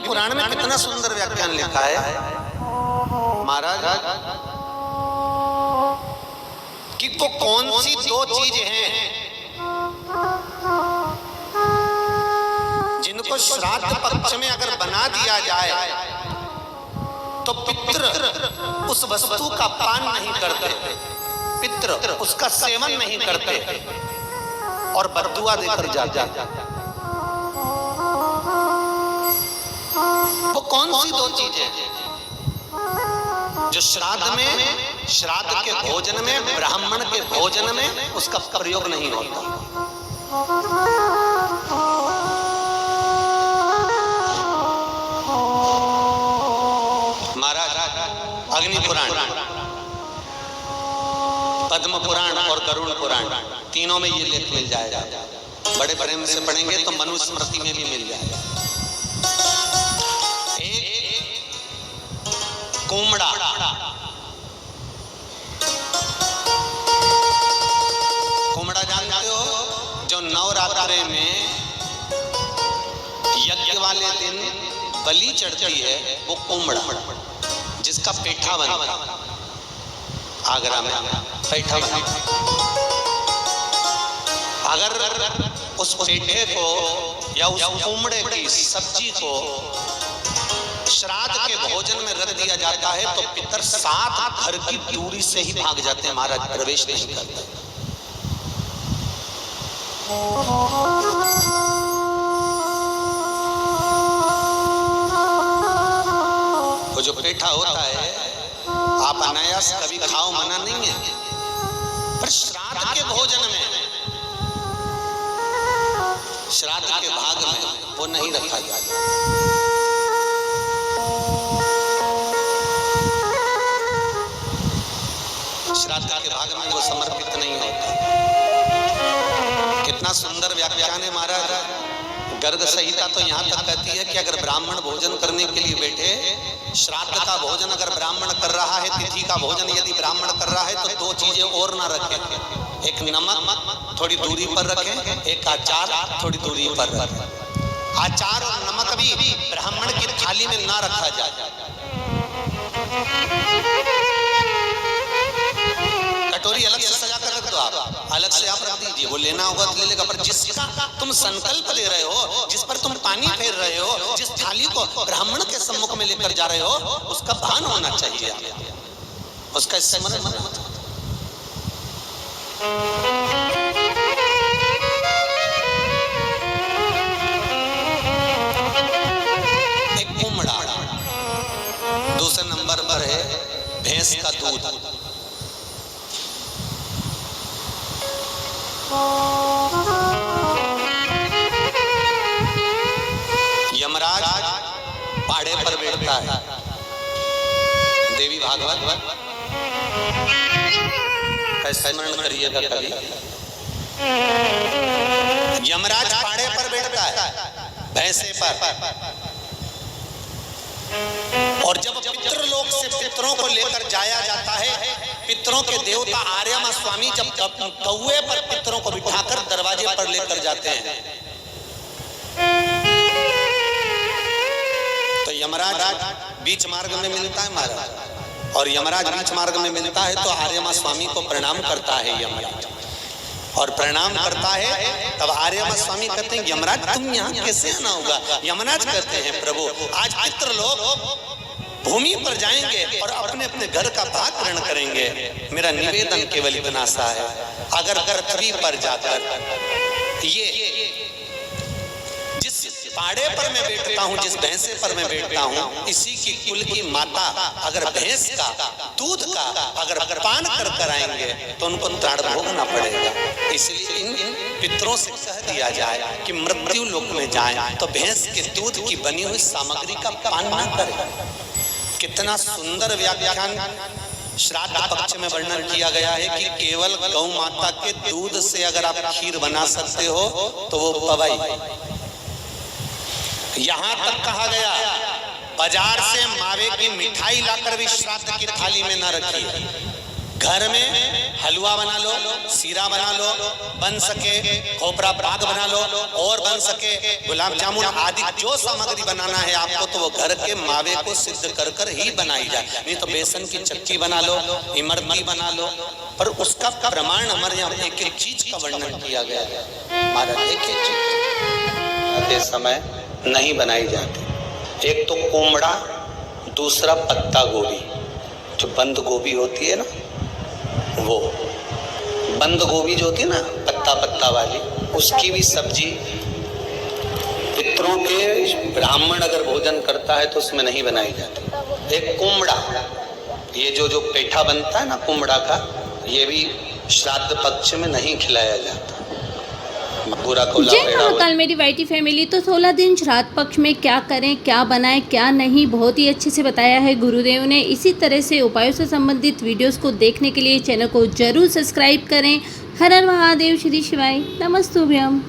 पुराण में कितना सुंदर व्याख्यान लिखा है महाराज कि वो कौन सी दो चीज हैं जिनको श्राद्ध पक्ष में अगर बना दिया जाए तो पितृ उस वस्तु का पान नहीं करते, पितृ उसका सेवन नहीं करते और बद्दुआ देकर जाते। वो कौन सी दो चीजें जो श्राद्ध में, श्राद्ध के भोजन में, ब्राह्मण के भोजन में उसका प्रयोग नहीं होता? महाराज अग्नि पुराण, पद्म पुराण और गरुड़ पुराण तीनों में ये लेख मिल जाएगा। बड़े प्रेम से पढ़ेंगे तो मनुस्मृति में भी मिल जाएगा। कुमड़ा, कुमड़ा जानते हो? जो नवरात्रे में यज्ञ वाले दिन बलि चढ़ती है वो कुमड़ा, जिसका पेठा बनता, आगरा में पेठा बनता। अगर उस पेठे को या उस कुमड़े की सब्जी को श्राद्ध के भोजन में रख दिया जाता है तो पितर 7 घर की दूरी से ही भाग जाते हैं महाराज, प्रवेश नहीं करते। वो जो पेठा होता है आप अनायास कभी खाओ, मना नहीं है, पर श्राद्ध के भोजन में, श्राद्ध के भाग में वो नहीं रखा जाता। श्राद्ध के भाग में वो समर्पित नहीं होता। कितना सुंदर व्याख्यान है महाराज। गर्ग संहिता तो यहाँ तक कहती है कि अगर ब्राह्मण भोजन करने के लिए बैठे, श्राद्ध का भोजन अगर ब्राह्मण कर रहा है, तिथि का भोजन यदि ब्राह्मण कर रहा है तो 2 चीजें और ना रखें। एक नमक थोड़ी दूरी पर रखें, एक अचार थोड़ी दूरी पर रखें। अचार और नमक भी ब्राह्मण की थाली में ना रखा जाए। कटोरी अलग से सजा कर रख दो, आप अलग से आप रख दीजिए, वो लेना होगा तो ले लेगा, पर जिसका तुम संकल्प ले रहे हो, जिस पर तुम पानी फेर रहे हो, जिस थाली को ब्राह्मण के सम्मुख में लेकर जा रहे हो, उसका भान होना चाहिए, उसका स्मरण होना चाहिए। एक कुमड़ा, दूसरे नंबर पर है भैंस का दूध। यमराज पाड़े पर बैठता है, देवी भागवत का स्मरण करिएगा कभी। यमराज पाड़े पर बैठता है, भैंसे पर, और जब पितृलोक से पितरों को लेकर जाया जाता है, पितरों के देवता आर्यमा स्वामी जब कौए पर पितरों को बिठाकर दरवाजे पर लेकर जाते हैं तो यमराज बीच मार्ग में मिलता है महाराज, और यमराज बीच मार्ग में मिलता है तो आर्यमा स्वामी को प्रणाम करता है यमराज, और प्रणाम करता है तब आर्यमा स्वामी कहते हैं यमराज तुम यहाँ कैसे आना होगा? यमराज कहते हैं प्रभु आज पितृलोक भूमि पर जाएंगे और अपने अपने घर का भाग ग्रहण करेंगे। मेरा निवेदन केवल इतना सा है, अगर पृथ्वी पर जाकर ये जिस पाड़े पर मैं बैठता हूँ, जिस भैंसे पर मैं बैठता हूँ, इसी की कुल की माता अगर भैंस का दूध का अगर पान कर आएंगे तो उनको त्राण भोगना पड़ेगा। इसलिए इन पितरों से कह दिया जाए कि मृत्यु लोक में जाएं तो भैंस के दूध की बनी हुई सामग्री का पान न करें। कितना सुंदर व्याख्यान श्राद्ध पक्ष में वर्णन किया गया है कि केवल गौ माता के दूध से अगर आप खीर बना सकते हो तो वो पवई। यहाँ तक कहा गया बाजार से मावे की मिठाई लाकर भी श्राद्ध की थाली में न रखिए, घर में हलवा बना लो, सीरा बना लो, बन सके खोपरा पाक बना लो, और बन सके गुलाब जामुन आदि जो सामग्री बनाना है आपको, तो वो घर के मावे को सिद्ध कर कर ही बनाई जाए। नहीं तो बेसन की चक्की बना लो, इमरती बना लो, पर उसका प्रमाण हमारे यहाँ एक एक चीज का वर्णन किया गया है। महाराज एक एक चीज समय नहीं बनाई जाती। एक तो कोमड़ा, दूसरा पत्ता गोभी, जो बंद गोभी होती है ना, वो बंद गोभी जो होती है ना पत्ता पत्ता वाली, उसकी भी सब्जी पितरों के ब्राह्मण अगर भोजन करता है तो उसमें नहीं बनाई जाती। एक कुमड़ा, ये जो पेठा बनता है ना कुमड़ा का, ये भी श्राद्ध पक्ष में नहीं खिलाया जाता। जय महाकाल मेरी वाईटी फैमिली। तो 16 दिन श्राद्ध पक्ष में क्या करें, क्या बनाएं, क्या नहीं, बहुत ही अच्छे से बताया है गुरुदेव ने। इसी तरह से उपायों से संबंधित वीडियोस को देखने के लिए चैनल को जरूर सब्सक्राइब करें। हर हर महादेव, श्री शिवाय, नमस्तुभ्यम।